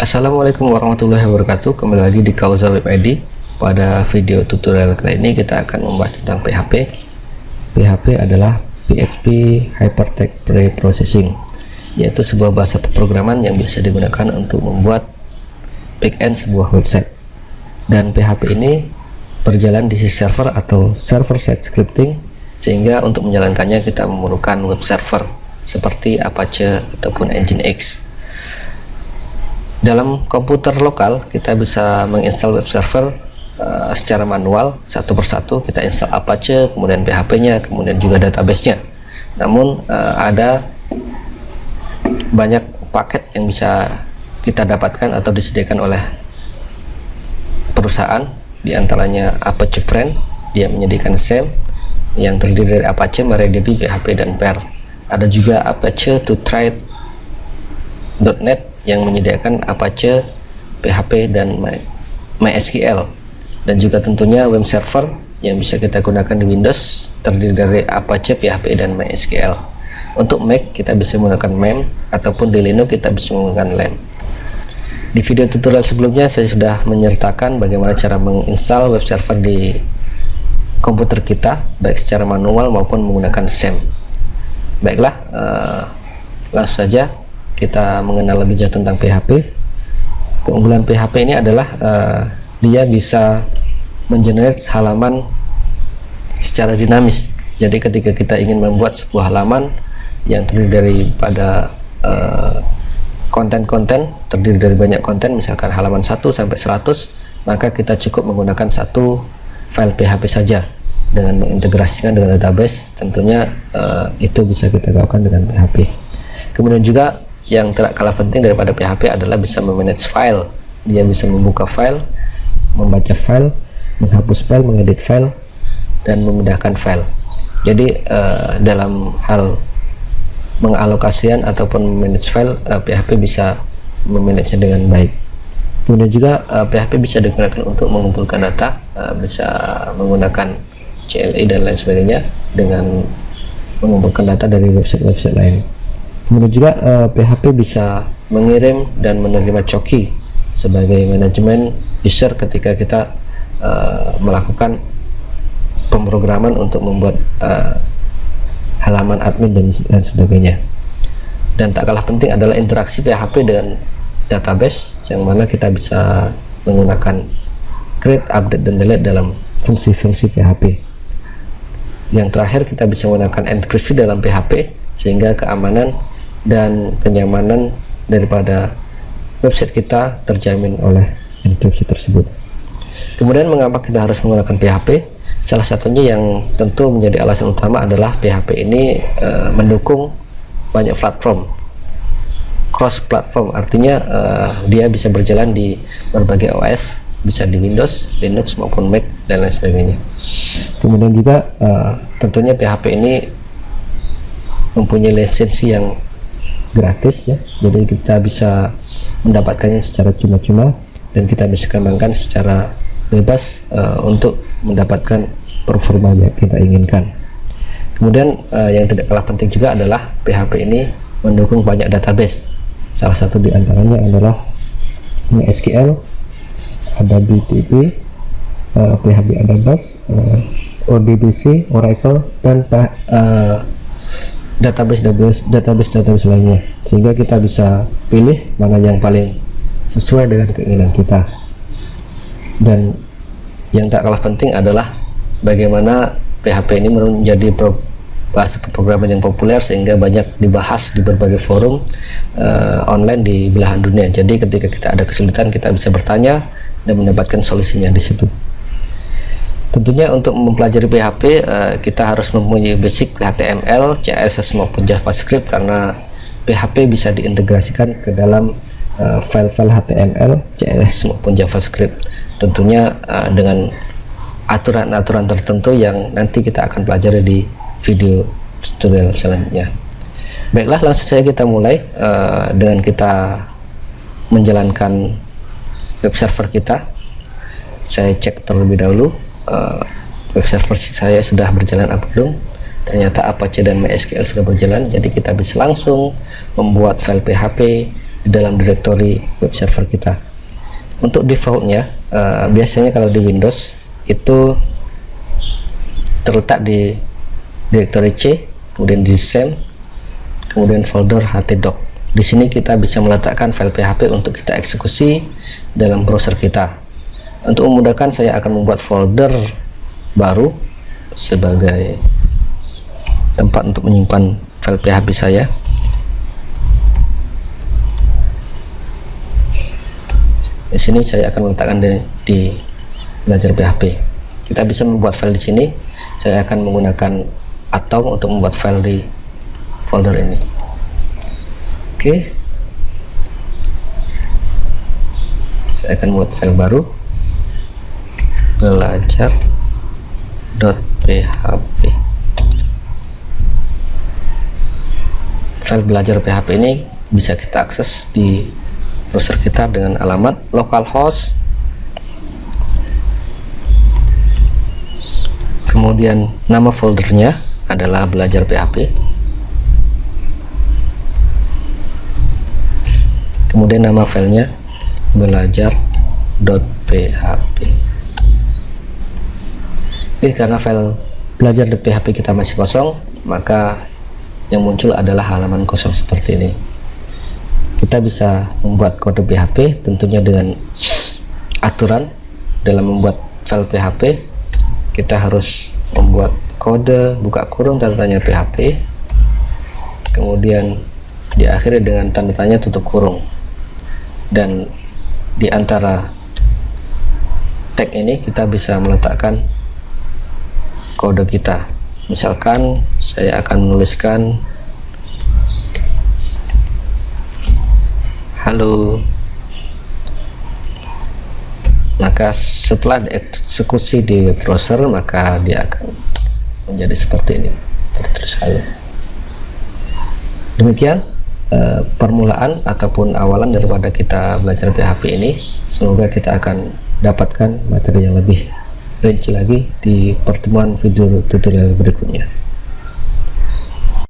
Assalamualaikum warahmatullahi wabarakatuh. Kembali lagi di Kauza Web ID. Pada video tutorial kali ini kita akan membahas tentang PHP. PHP adalah PHP Hypertext Preprocessing, yaitu sebuah bahasa pemrograman yang biasa digunakan untuk membuat backend sebuah website. Dan PHP ini berjalan di sisi server atau server-side scripting, sehingga untuk menjalankannya kita memerlukan web server seperti Apache ataupun Nginx. Dalam komputer lokal kita bisa menginstal web server secara manual satu persatu. Kita install Apache, kemudian PHP-nya, kemudian juga database-nya. Namun ada banyak paket yang bisa kita dapatkan atau disediakan oleh perusahaan, diantaranya Apache Friend. Dia menyediakan SAM yang terdiri dari Apache, MariaDB, PHP, dan PER. Ada juga Apache to Trade.net yang menyediakan Apache, PHP, dan MySQL, dan juga tentunya web server yang bisa kita gunakan di Windows terdiri dari Apache, PHP, dan MySQL. Untuk Mac kita bisa menggunakan MEM, ataupun di Linux kita bisa menggunakan LAMP. Di video tutorial sebelumnya saya sudah menyertakan bagaimana cara menginstal web server di komputer kita, baik secara manual maupun menggunakan SAM. Baiklah, langsung saja kita mengenal lebih jauh tentang PHP. Keunggulan PHP ini adalah dia bisa mengenerate halaman secara dinamis. Jadi ketika kita ingin membuat sebuah halaman yang terdiri daripada konten-konten, terdiri dari banyak konten, misalkan halaman 1 sampai 100, maka kita cukup menggunakan satu file PHP saja dengan mengintegrasikan dengan database. Tentunya itu bisa kita lakukan dengan PHP. Kemudian juga yang tidak kalah penting daripada PHP adalah bisa memanage file. Dia bisa membuka file, membaca file, menghapus file, mengedit file, dan memindahkan file. Jadi dalam hal mengalokasikan ataupun memanage file, PHP bisa memanagenya dengan baik. Kemudian juga PHP bisa digunakan untuk mengumpulkan data, bisa menggunakan CLI dan lain sebagainya dengan mengumpulkan data dari website-website lain. Kemudian juga PHP bisa mengirim dan menerima coki sebagai manajemen user ketika kita melakukan pemrograman untuk membuat halaman admin dan sebagainya. Dan tak kalah penting adalah interaksi PHP dengan database, yang mana kita bisa menggunakan create, update, dan delete dalam fungsi-fungsi PHP. Yang terakhir, kita bisa menggunakan enkripsi dalam PHP sehingga keamanan dan kenyamanan daripada website kita terjamin oleh enkripsi tersebut. Kemudian mengapa kita harus menggunakan PHP? Salah satunya yang tentu menjadi alasan utama adalah PHP ini mendukung banyak platform, cross platform, artinya dia bisa berjalan di berbagai OS, bisa di Windows, Linux, maupun Mac, dan lain sebagainya. Kemudian juga tentunya PHP ini mempunyai lisensi yang gratis, ya, jadi kita bisa mendapatkannya secara cuma-cuma dan kita bisa kembangkan secara bebas untuk mendapatkan performa yang kita inginkan. Kemudian yang tidak kalah penting juga adalah PHP ini mendukung banyak database. Salah satu di antaranya adalah MySQL, ada BTP, PHP Adabas, ODBC, Oracle, dan database lainnya, sehingga kita bisa pilih mana yang paling sesuai dengan keinginan kita. Dan yang tak kalah penting adalah bagaimana PHP ini menjadi bahasa pemrograman yang populer sehingga banyak dibahas di berbagai forum online di belahan dunia. Jadi ketika kita ada kesulitan, kita bisa bertanya dan mendapatkan solusinya di situ. Tentunya untuk mempelajari PHP kita harus mempunyai basic HTML, CSS, maupun JavaScript, karena PHP bisa diintegrasikan ke dalam file-file HTML, CSS, maupun JavaScript. Tentunya dengan aturan-aturan tertentu yang nanti kita akan pelajari di video tutorial selanjutnya. Baiklah, langsung saja kita mulai dengan kita menjalankan web server kita. Saya cek terlebih dahulu web server saya sudah berjalan apa belum. Ternyata Apache dan MySQL sudah berjalan, jadi kita bisa langsung membuat file PHP di dalam directory web server kita. Untuk defaultnya biasanya kalau di Windows itu terletak di directory C, kemudian di SAM, kemudian folder htdoc. Di sini kita bisa meletakkan file PHP untuk kita eksekusi dalam browser kita. Untuk memudahkan, saya akan membuat folder baru sebagai tempat untuk menyimpan file PHP saya. Di sini saya akan meletakkan di belajar PHP. Kita bisa membuat file di sini. Saya akan menggunakan atom untuk membuat file di folder ini. Oke, saya akan buat file baru, belajar.php. File belajar PHP ini bisa kita akses di browser kita dengan alamat localhost, kemudian nama foldernya adalah belajar PHP, kemudian nama filenya belajar.php. Oke, karena file belajar.php kita masih kosong, maka yang muncul adalah halaman kosong seperti ini. Kita bisa membuat kode PHP tentunya dengan aturan. Dalam membuat file PHP kita harus membuat kode buka kurung tanda tanya PHP, kemudian diakhiri dengan tanda tanya tutup kurung, dan di antara tag ini kita bisa meletakkan kode kita. Misalkan saya akan menuliskan halo, maka setelah dieksekusi di web browser maka dia akan menjadi seperti ini, tertulis halo. Demikian permulaan ataupun awalan daripada kita belajar PHP ini. Semoga kita akan dapatkan materi yang lebih rinci lagi di pertemuan video tutorial berikutnya.